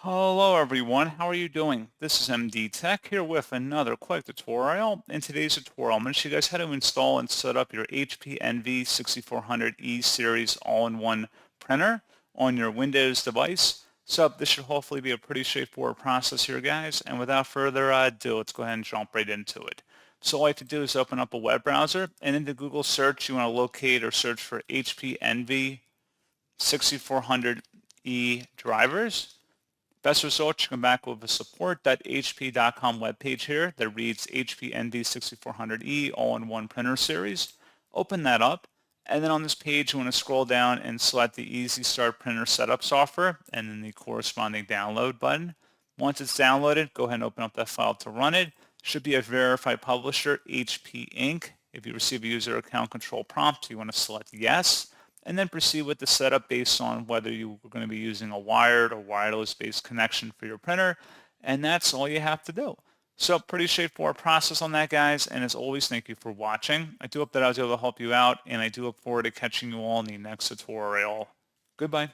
Hello everyone, how are you doing? This is MD Tech here with another quick tutorial. In today's tutorial, I'm going to show you guys how to install and set up your HP Envy 6400E series all-in-one printer on your Windows device. So this should hopefully be a pretty straightforward process here, guys. And without further ado, let's go ahead and jump right into it. So all you have to do is open up a web browser, and in the Google search, you want to locate or search for HP Envy 6400E drivers. Best result, you come back with a support.hp.com webpage here that reads HP Envy 6400E all-in-one printer series. Open that up, and then on this page you want to scroll down and select the Easy Start Printer Setup software and then the corresponding download button. Once it's downloaded, go ahead and open up that file to run it. Should be a verified publisher, HP Inc. If you receive a user account control prompt, you want to select yes, and then proceed with the setup based on whether you're going to be using a wired or wireless based connection for your printer, and that's all you have to do. So pretty straightforward process on that, guys, and as always, thank you for watching. I do hope that I was able to help you out, and I do look forward to catching you all in the next tutorial. Goodbye.